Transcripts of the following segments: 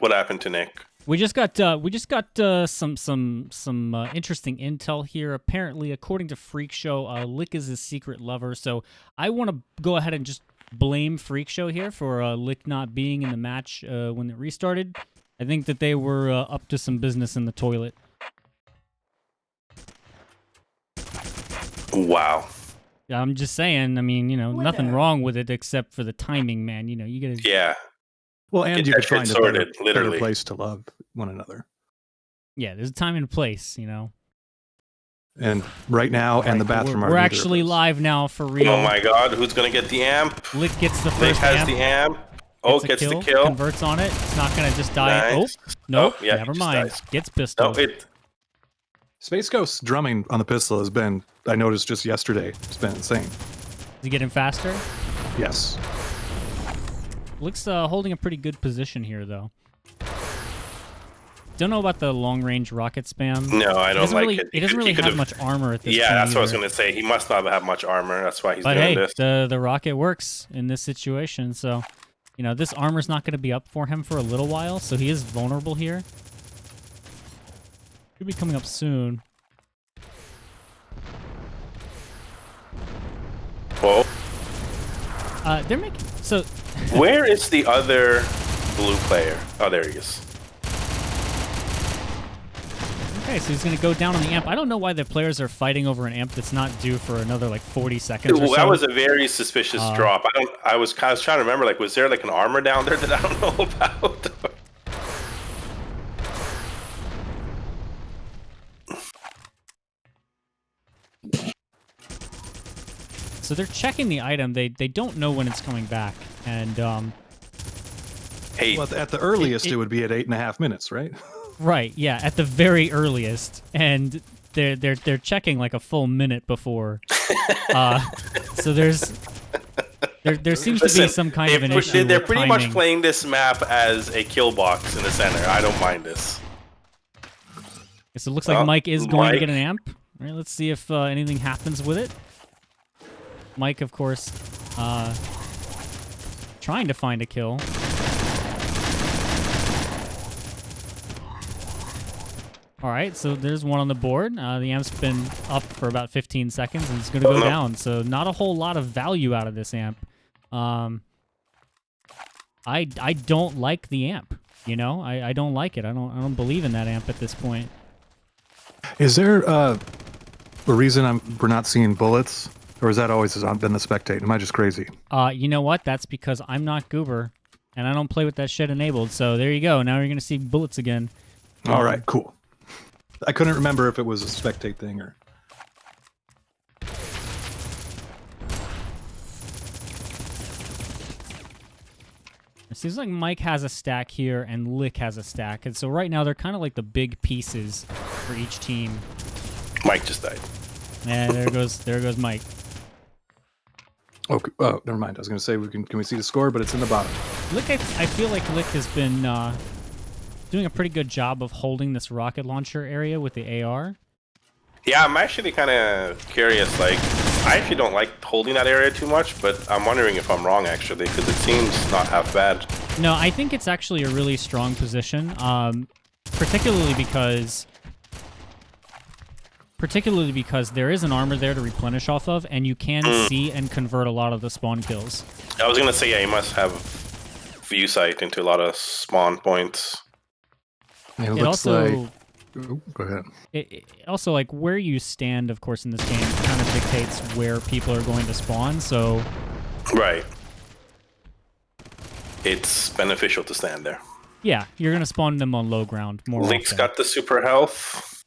What happened to Nick? We just got some interesting intel here. Apparently, according to Freak Show, Lick is his secret lover. So I want to go ahead and just blame Freak Show here for Lick not being in the match when it restarted. I think that they were up to some business in the toilet. Wow. Yeah, I'm just saying. I mean, nothing wrong with it except for the timing, man. You gotta. Yeah. Well, and Get you that could shit find sorted, a better literally. place to love one another. Yeah, there's a time and a place, And right now, and the bathroom are We're neither actually of those. live now for real. Oh my God, who's gonna get the amp? Lick gets the Lick first has amp. the amp. Oh, gets the kill. Converts on it. It's not gonna just die. Nice. Oh, nope. Oh, yeah, Never he just mind. dies. Gets pistol. No, Space Ghost's drumming on the pistol has been, I noticed just yesterday, it's been insane. Is he getting faster? Yes. Lick's holding a pretty good position here, though. Don't know about the long-range rocket spam. No, I don't like it. He doesn't really have much armor at this point. Yeah, that's what I was either. going to say. He must not have much armor. That's why he's But doing hey, this. the rocket works in this situation, so this armor's not going to be up for him for a little while, so he is vulnerable here. Should be coming up soon. Whoa. They're making so. Where is the other blue player? Oh, there he is. Okay, so he's going to go down on the amp. I don't know why the players are fighting over an amp that's not due for another 40 seconds or so. That was a very suspicious drop. I was trying to remember, was there an armor down there that I don't know about? So they're checking the item. They don't know when it's coming back, and hey, well, at the earliest, it would be at 8.5 minutes, right? Right. Yeah, at the very earliest, and they're checking a full minute before. So there seems to be some kind of an issue. They're with pretty timing. much playing this map as a kill box in the center. I don't mind this. So it looks like Mike is going to get an amp. All right, let's see if anything happens with it. Mike, of course, trying to find a kill. All right, so there's one on the board. The amp's been up for about 15 seconds, and it's going to go down. So not a whole lot of value out of this amp. I don't like the amp. I don't like it. I don't believe in that amp at this point. Is there a reason we're not seeing bullets? Or has that always been the spectate? Am I just crazy? You know what? That's because I'm not Goober, and I don't play with that shit enabled. So there you go. Now you're going to see bullets again. All right, cool. I couldn't remember if it was a spectate thing or... It seems like Mike has a stack here, and Lick has a stack. And so right now, they're kind of like the big pieces for each team. Mike just died. And there goes Mike. Okay. Oh, never mind. I was going to say, can we see the score, but it's in the bottom. Lick, I feel like Lick has been doing a pretty good job of holding this rocket launcher area with the AR. Yeah, I'm actually kind of curious. I actually don't like holding that area too much, but I'm wondering if I'm wrong, actually, because it seems not half bad. No, I think it's actually a really strong position, particularly because there is an armor there to replenish off of, and you can see and convert a lot of the spawn kills. I was going to say, yeah, you must have view sight into a lot of spawn points. It looks also... like... Ooh, go ahead. It also, where you stand, of course, in this game kind of dictates where people are going to spawn, so... Right. It's beneficial to stand there. Yeah, you're going to spawn them on low ground more Lick's often. got the super health.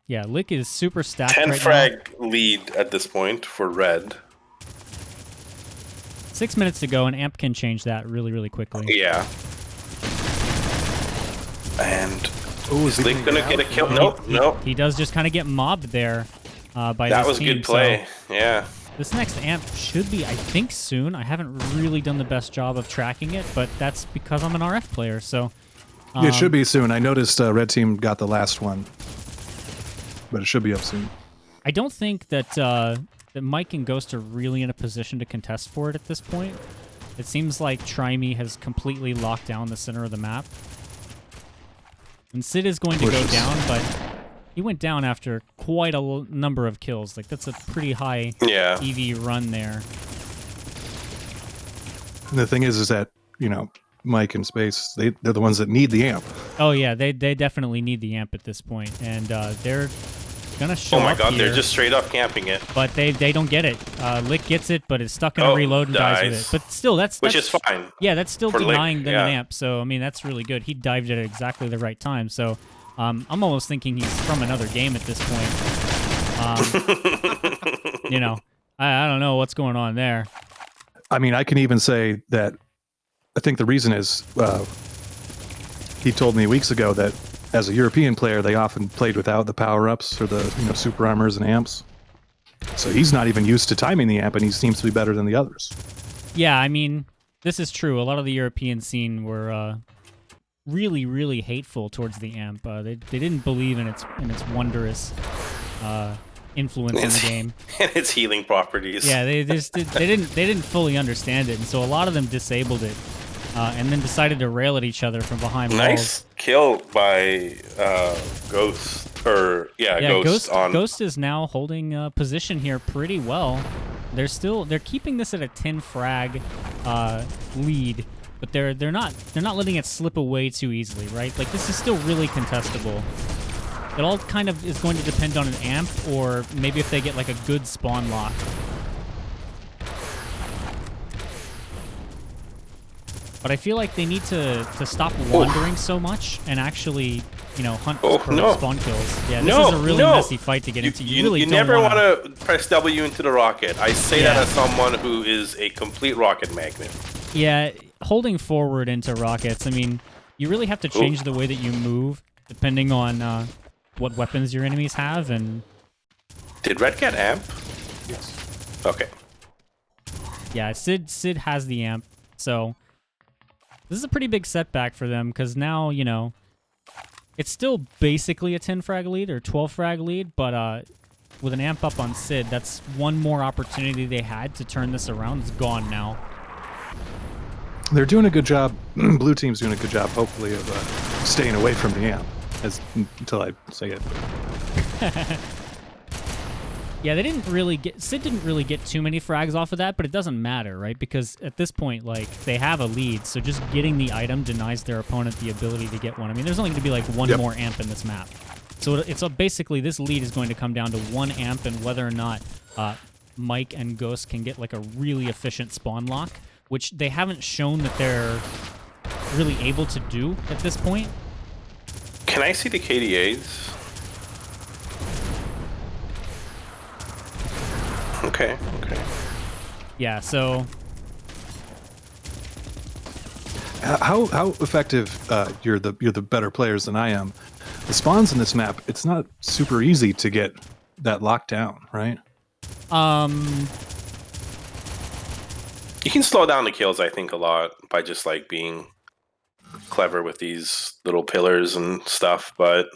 Yeah, Lick is super stacked 10 right frag lead at this point for red. 6 minutes to go, and Amp can change that really, really quickly. Yeah. And Ooh, is Lick gonna get a kill? Nope. He does just kind of get mobbed there by that this was team, good play. So yeah. this next Amp should be, I think, soon. I haven't really done the best job of tracking it, but that's because I'm an RF player, so... It should be soon. I noticed red team got the last one, but it should be up soon. I don't think that Mike and Ghost are really in a position to contest for it at this point. It seems like tryme has completely locked down the center of the map. And Sid is going to go down, but he went down after quite a number of kills. Like, that's a pretty high EV run there. And the thing is that, you know, Mike and Space, they're the ones that need the amp. Oh, yeah, they definitely need the amp at this point. And they're going to show up. Oh, my God, here, they're just straight up camping it. But they don't get it. Lick gets it, but it's stuck in a reload and dies with it. But still, that's which is fine. Yeah, that's still denying Lick, them an amp. So, I mean, that's really good. He dived at exactly the right time. So, I'm almost thinking he's from another game at this point. You know, I don't know what's going on there. I mean, I can even say that I think the reason is he told me weeks ago that as a European player, they often played without the power-ups or the super armors and amps. So he's not even used to timing the amp, and he seems to be better than the others. Yeah, I mean, this is true. A lot of the European scene were really, really hateful towards the amp. They didn't believe in its wondrous influence in the game and its healing properties. Yeah, they didn't fully understand it, and so a lot of them disabled it, and then decided to rail at each other from behind walls. Nice kill by Ghost. Ghost is now holding position here pretty well. They're keeping this at a 10 frag lead, but they're not letting it slip away too easily, right? Like, this is still really contestable. It all kind of is going to depend on an amp, or maybe if they get like a good spawn lock. But I feel like they need to stop wandering so much and actually, you know, hunt for spawn kills. Yeah, this is a really messy fight to get into. You never want to press W into the rocket. I say that as someone who is a complete rocket magnet. Yeah, holding forward into rockets, I mean, you really have to change the way that you move depending on what weapons your enemies have. And did Red get amp? Yes. Okay. Yeah, Sid has the amp, so this is a pretty big setback for them, because now, you know, it's still basically a 10 frag lead or 12 frag lead, but with an amp up on Sid, that's one more opportunity they had to turn this around. It's gone now. They're doing a good job. Blue team's doing a good job, hopefully, of staying away from the amp. Until I say it. Yeah, Sid didn't really get too many frags off of that, but it doesn't matter, right? Because at this point, like, they have a lead, so just getting the item denies their opponent the ability to get one. I mean, there's only going to be like one more amp in this map. So it's basically this lead is going to come down to one amp and whether or not Mike and Ghost can get like a really efficient spawn lock, which they haven't shown that they're really able to do at this point. Can I see the KDAs? Okay. Yeah, so how effective you're the better players than I am. The spawns in this map, it's not super easy to get that locked down, right? You can slow down the kills, I think, a lot by just like being clever with these little pillars and stuff, but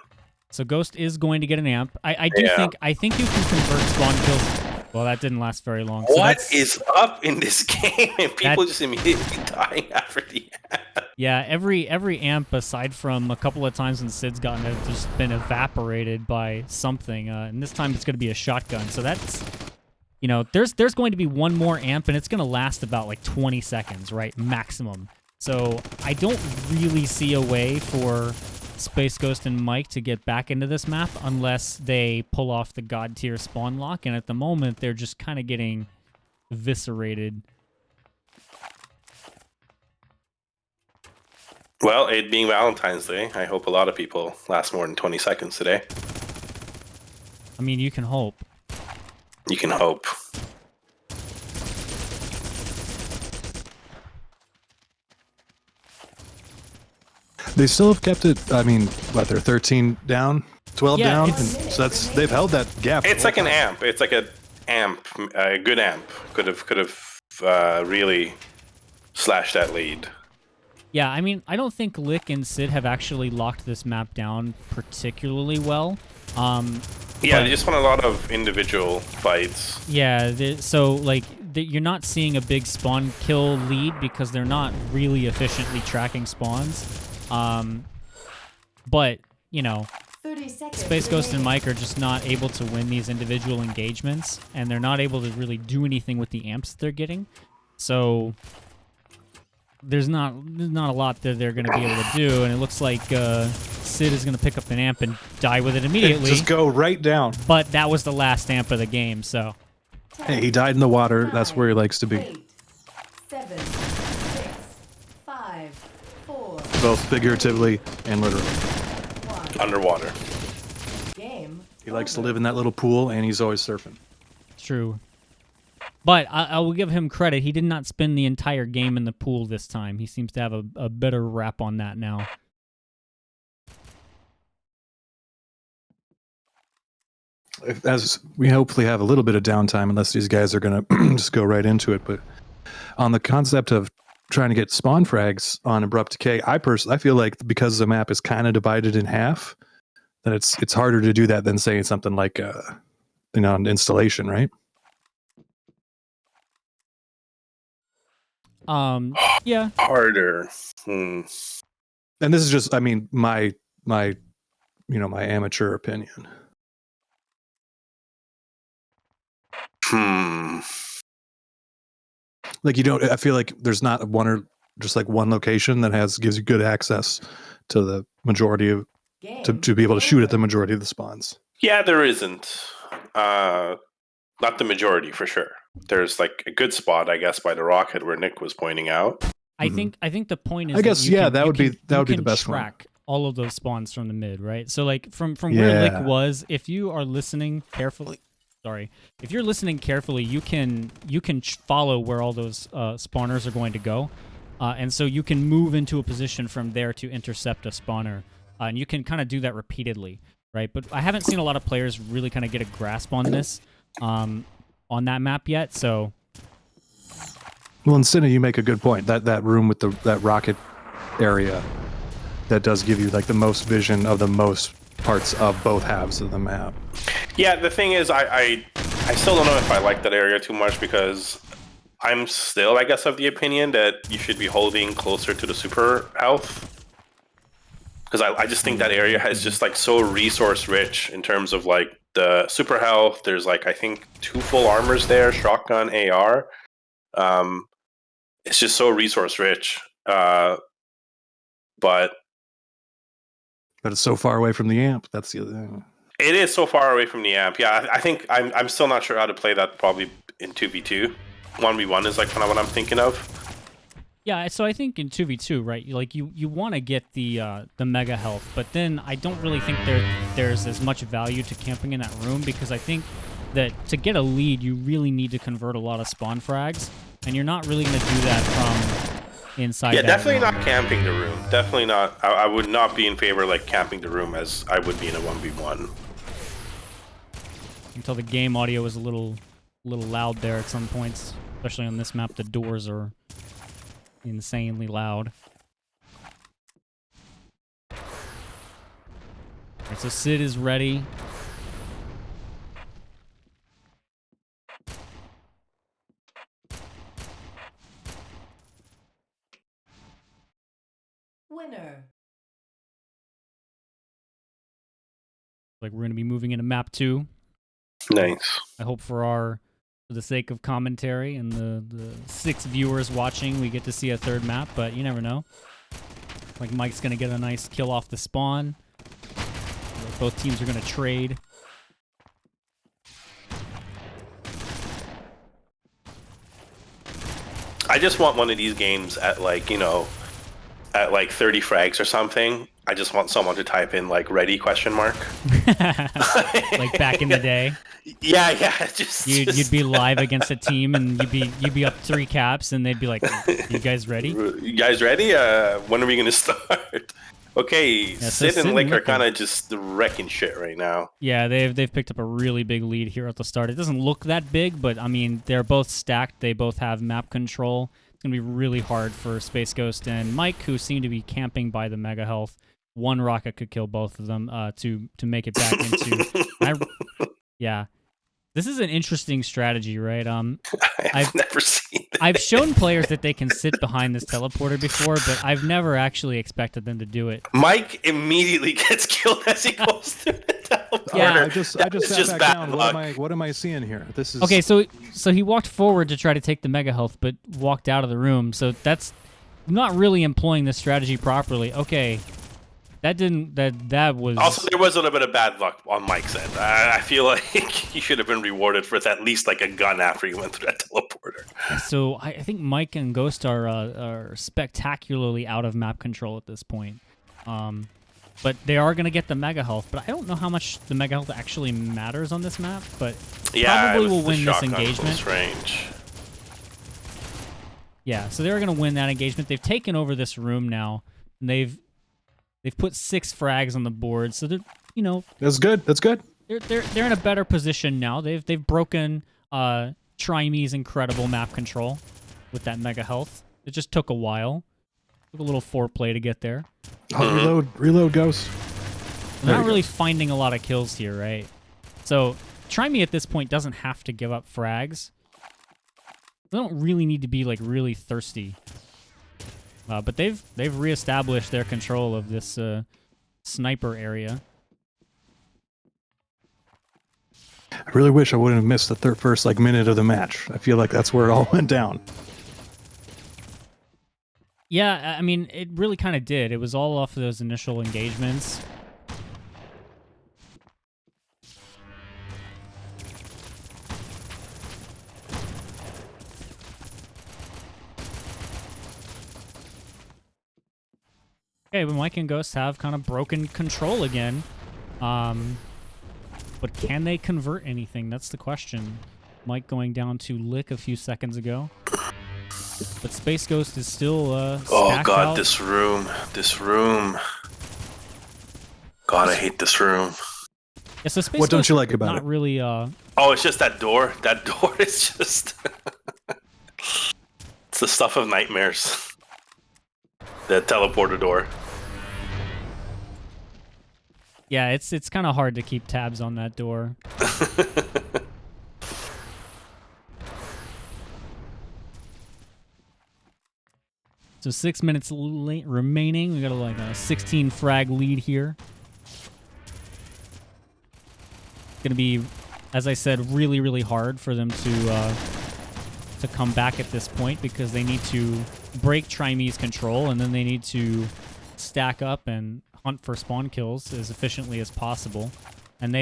so Ghost is going to get an amp. I think you can convert spawn kills. Well, that didn't last very long. So what is up in this game? And people just immediately dying after the amp. Yeah, every amp aside from a couple of times when Sid's gotten it has just been evaporated by something, and this time it's going to be a shotgun. So that's, you know, there's going to be one more amp, and it's going to last about like 20 seconds, right, maximum. So I don't really see a way for Space Ghost and Mike to get back into this map unless they pull off the god tier spawn lock, and at the moment they're just kind of getting eviscerated. Well, it being Valentine's Day, I hope a lot of people last more than 20 seconds today. I mean, you can hope. You can hope. They still have kept it. I mean, what, they're 13 down, 12 down, and so they've held that gap. It's like an amp. It's like a good amp could have really slashed that lead. Yeah, I mean, I don't think Lick and Sid have actually locked this map down particularly well. Yeah, they just won a lot of individual fights. Yeah, so like you're not seeing a big spawn kill lead because they're not really efficiently tracking spawns. But you know, Space Ghost and Mike are just not able to win these individual engagements, and they're not able to really do anything with the amps that they're getting. So there's not a lot that they're going to be able to do, and it looks like Sid is going to pick up an amp and die with it immediately. Just go right down. But that was the last amp of the game, so. Hey, he died in the water. That's where he likes to be. 8, 7, 6, 5, 4. Both figuratively and literally. 1. Underwater. Game. He likes to live in that little pool, and he's always surfing. True. But I will give him credit. He did not spend the entire game in the pool this time. He seems to have a better rap on that now. As we hopefully have a little bit of downtime, unless these guys are going to just go right into it. But on the concept of trying to get spawn frags on Abrupt Decay, I feel like because the map is kind of divided in half, that it's harder to do that than saying something like an installation, right? Yeah. Harder. And this is just, I mean, my amateur opinion. Like I feel like there's not one location that gives you good access to the majority of, to be able to shoot at the majority of the spawns. Yeah, there isn't. Not the majority, for sure. There's like a good spot, I guess, by the rocket where Nick was pointing out. I think the point is. I guess that would be the best track one. all of those spawns from the mid, right? So like from where Lick was, if you are listening carefully, if you're listening carefully, you can follow where all those spawners are going to go, and so you can move into a position from there to intercept a spawner, and you can kind of do that repeatedly, right? But I haven't seen a lot of players really kind of get a grasp on this. On that map yet, so. Well, in Cinna, you make a good point. That room with that rocket area, that does give you like the most vision of the most parts of both halves of the map. Yeah, the thing is, I still don't know if I like that area too much because I'm still, I guess, of the opinion that you should be holding closer to the super health. Because I just think that area is just like so resource rich in terms of like the super health. There's like, I think 2 full armors there, shotgun, AR. It's just so resource rich. But it's so far away from the amp. That's the other thing. It is so far away from the amp. Yeah, I think I'm still not sure how to play that probably in 2v2. 1v1 is like kind of what I'm thinking of. Yeah, so I think in 2v2, right, like you want to get the mega health, but then I don't really think there's as much value to camping in that room because I think that to get a lead, you really need to convert a lot of spawn frags, and you're not really going to do that from inside. Yeah, that definitely room. not camping the room. Definitely not. I would not be in favor of like camping the room as I would be in a 1v1. Until the game audio is a little loud there at some points, especially on this map. The doors are insanely loud. Alright, so Sid is ready. Winner. Like we're going to be moving into map 2. Nice. I hope for the sake of commentary and the 6 viewers watching, we get to see a third map, but you never know. Like Mike's going to get a nice kill off the spawn. Both teams are going to trade. I just want one of these games at like, at like 30 frags or something. I just want someone to type in like ready ? Like back in the day. Yeah. You'd be live against a team and you'd be up 3 caps and they'd be like, "You guys ready? You guys ready? When are we gonna start?" Okay, Yeah, so Sid and Lick are Lick kind of just wrecking shit right now. Yeah, they've picked up a really big lead here at the start. It doesn't look that big, but I mean they're both stacked. They both have map control. It's gonna be really hard for Space Ghost and Mike, who seem to be camping by the mega health. One rocket could kill both of them to make it back into. Yeah. This is an interesting strategy, right? I've never seen it. I've shown players that they can sit behind this teleporter before, but I've never actually expected them to do it. Mike immediately gets killed as he goes through the teleporter. Yeah. I just sat back bad down. luck. What am I seeing here? This is Okay, so he walked forward to try to take the mega health, but walked out of the room. So that's not really employing this strategy properly. Okay, that was Also, there was a little bit of bad luck on Mike's end. I feel like he should have been rewarded for at least like a gun after he went through that teleporter. So I think Mike and Ghost are spectacularly out of map control at this point. But they are going to get the mega health. But I don't know how much the mega health actually matters on this map. But Yeah, probably it was will the win this shotgun engagement. close range. Yeah, so they're going to win that engagement. They've taken over this room now, and they've put 6 frags on the board. So they're that's good. That's good. they're in a better position now. They've broken Tryme's incredible map control with that mega health. It just took a while. Took a little foreplay to get there. Oh, reload, Ghost. They're not really finding a lot of kills here, right? So Tryme at this point doesn't have to give up frags. They don't really need to be like really thirsty. But they've reestablished their control of this sniper area. I really wish I wouldn't have missed the first minute of the match. I feel like that's where it all went down. Yeah, I mean, it really kind of did. It was all off of those initial engagements. Okay, but Mike and Ghost have kind of broken control again. But can they convert anything? That's the question. Mike going down to Lick a few seconds ago. But Space Ghost is still Oh stacked god, out. this room. God, I hate this room. Yeah, so Space What don't Ghost you like about not it? really Oh, it's just that door. That door is just... it's the stuff of nightmares. The teleporter door. Yeah, it's kind of hard to keep tabs on that door. So 6 minutes remaining. We got a 16 frag lead here. It's gonna be, as I said, really, really hard for them to come back at this point because they need to break Tryme's control and then they need to stack up and hunt for spawn kills as efficiently as possible. And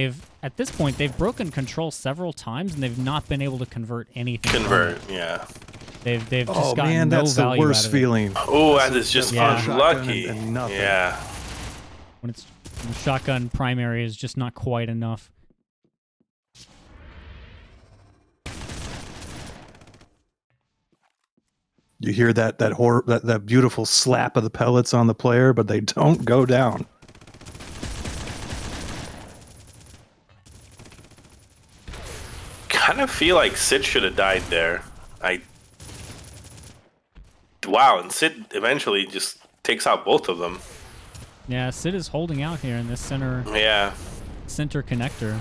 at this point, they've broken control several times and they've not been able to convert anything. Convert, yeah. They've just Oh gotten man, no that's the value worst out of it. feeling. Oh, that is just Yeah. unlucky. Shotgun and nothing. Yeah. When the shotgun primary is just not quite enough. You hear that beautiful slap of the pellets on the player, but they don't go down. Kind of feel like Sid should have died there. Wow, and Sid eventually just takes out both of them. Yeah, Sid is holding out here in this center Yeah. connector.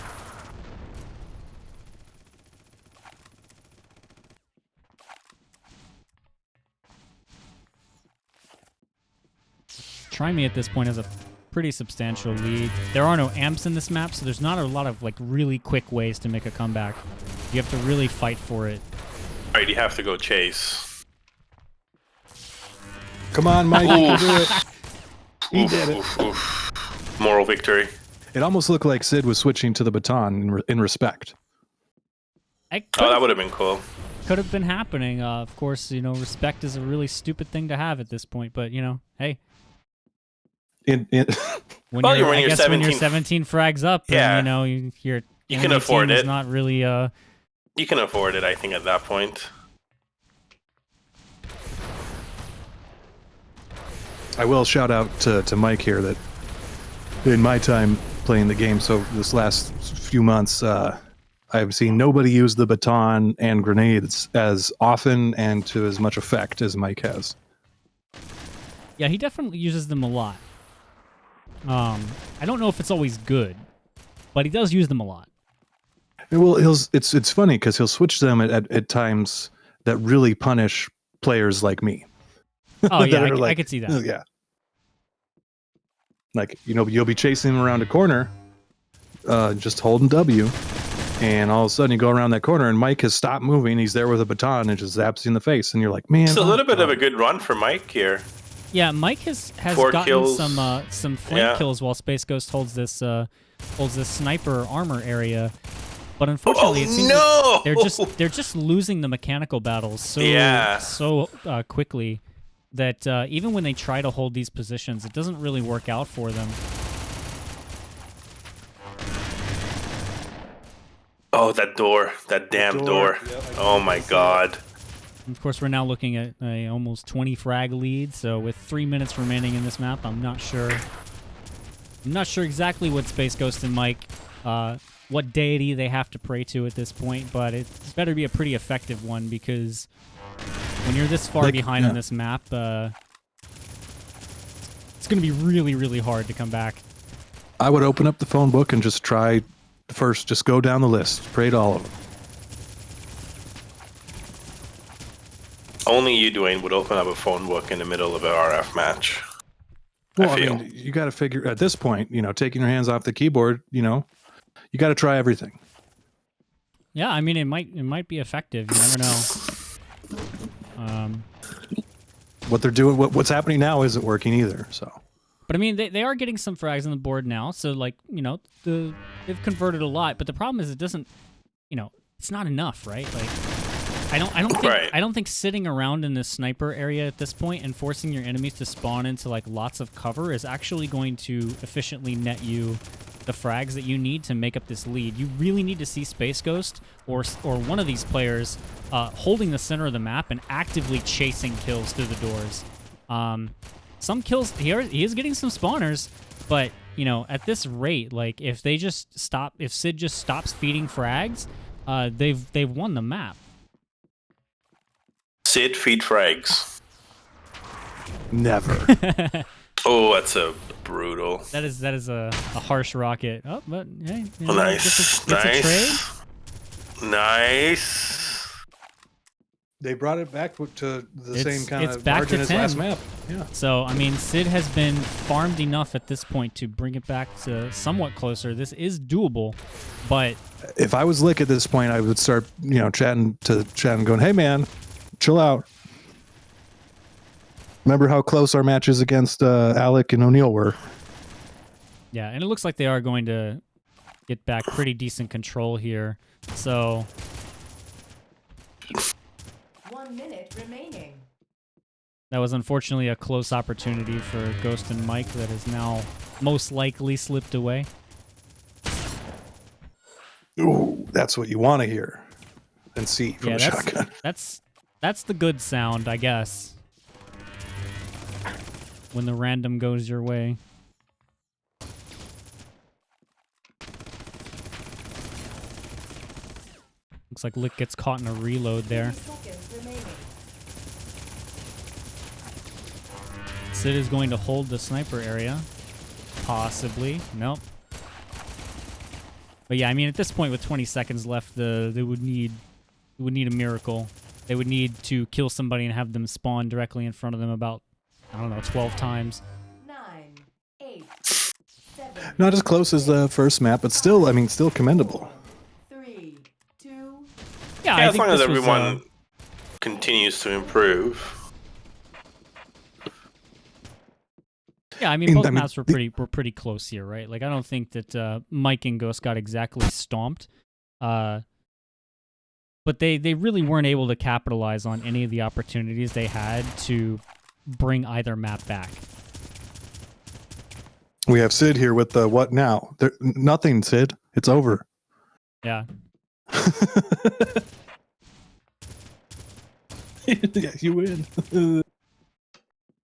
Tryme at this point has a pretty substantial lead. There are no amps in this map, so there's not a lot of really quick ways to make a comeback. You have to really fight for it. All right, you have to go chase. Come on, Mike, you can do it. He Oof, did it. oof, oof. Moral victory. It almost looked like Sid was switching to the baton in respect. Oh, that would have been cool. Could have been happening. Of course, respect is a really stupid thing to have at this point, but hey. When Well, you're winning I your guess when you're 17 frags up, Yeah. and, your You can enemy afford team is it. not really You can afford it, I think, at that point. I will shout out to Mike here that in my time playing the game, so this last few months, I've seen nobody use the baton and grenades as often and to as much effect as Mike has. Yeah, he definitely uses them a lot. I don't know if it's always good, but he does use them a lot. Well, it's funny because he'll switch them at times that really punish players like me. Oh that yeah, are I could see that. Yeah. Like, you'll be chasing him around a corner, just holding W, and all of a sudden you go around that corner and Mike has stopped moving. He's there with a baton and just zaps you in the face, and you're like, man, It's a little bit of God. a good run for Mike here. Yeah, Mike has 4 gotten kills. some flank Yeah. kills while Space Ghost holds this sniper armor area. But unfortunately, it seems no! like they're just losing the mechanical battles so quickly that even when they try to hold these positions, it doesn't really work out for them. Oh, that door. That damn door. Yeah, Oh my god. And of course, we're now looking at a almost 20 frag lead. So with 3 minutes remaining in this map, I'm not sure exactly what Space Ghost and Mike, what deity they have to pray to at this point, but it better be a pretty effective one because when you're this far behind on this map, it's going to be really, really hard to come back. I would open up the phone book and just try first, just go down the list, pray to all of them. Only you, Dwayne, would open up a phone book in the middle of an RF match. Well, I feel. mean, you got to figure at this point, taking your hands off the keyboard, you got to try everything. Yeah, I mean, it might be effective. You never know. What they're doing, what's happening now isn't working either. So, But I mean, they are getting some frags on the board now. So like, they've converted a lot. But the problem is, it doesn't, it's not enough, right? Like, I don't think sitting around in this sniper area at this point and forcing your enemies to spawn into like lots of cover is actually going to efficiently net you the frags that you need to make up this lead. You really need to see Space Ghost or one of these players holding the center of the map and actively chasing kills through the doors. Some kills, he is getting some spawners, but at this rate, like if Sid just stops feeding frags, they've won the map. Sid feed frags. never. Oh, that's a brutal. That is a harsh rocket. Oh, but hey, Nice. gets a trade. Nice. They brought it back to the same kind it's of back margin to as 10. last map. Yeah. So, I mean, Sid has been farmed enough at this point to bring it back to somewhat closer. This is doable, but If I was Lick at this point, I would start, chatting to Chad and going, "Hey, man, chill out. Remember how close our matches against Alec and O'Neill were?" yeah, and it looks like they are going to get back pretty decent control here. So, 1 minute remaining. that was unfortunately a close opportunity for Ghost and Mike that has now most likely slipped away. Ooh, that's what you want to hear and see from Yeah, a shotgun. that's the good sound, I guess. When the random goes your way. Looks like Lick gets caught in a reload there. 30 seconds remaining. Sid is going to hold the sniper area. Possibly. Nope. But yeah, I mean, at this point with 20 seconds left, they would need a miracle. They would need to kill somebody and have them spawn directly in front of them about, I don't know, 12 times. 9, 8, 7, Not as close as the first map, but still, still commendable. 3, 2, Yeah, Yeah, I as think long as this was, everyone continues to improve. yeah, I mean, both I mean, maps were pretty close here, right? Like, I don't think that Mike and Ghost got exactly stomped. But they really weren't able to capitalize on any of the opportunities they had to bring either map back. We have Sid here with the what now? Nothing, Sid. It's over. Yeah. Yeah, you win.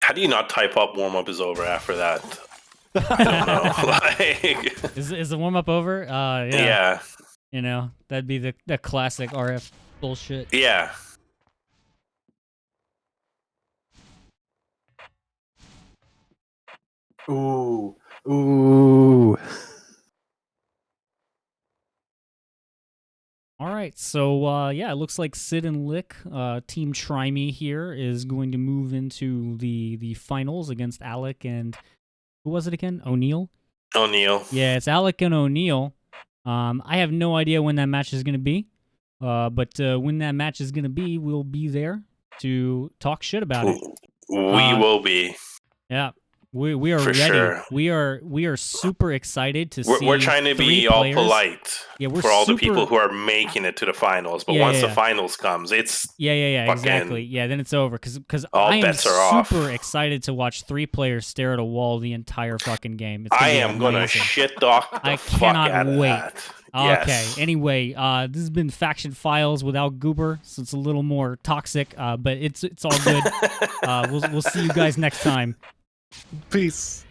How do you not type up warm up is over after that? I don't know. Like, Is the warm up over? Yeah. yeah. You know, that'd be the classic RF bullshit. Yeah. Ooh. Ooh. right, so yeah, it looks like Sid and Lick, Team Tryme here, is going to move into the finals against Alec and who was it again? O'Neal. O'Neal. Yeah, it's Alec and O'Neal. I have no idea when that match is going to be, but when that match is going to be, we'll be there to talk shit about it. We will be. Yeah, we are For ready. sure. We are super excited to see. We're trying to be three all players. polite Yeah, we're for all the super- people who are making it to the finals. But Yeah, once yeah, the finals comes, it's Yeah, fucking- exactly. Yeah, then it's over because all I am bets are off. super excited to watch 3 players stare at a wall the entire fucking game. It's gonna I be am gonna amazing. shit talk the I fuck cannot out of wait. that. Okay. Yes. Anyway, this has been Faction Files without Goober, so it's a little more toxic. But it's all good. We'll see you guys next time. Peace.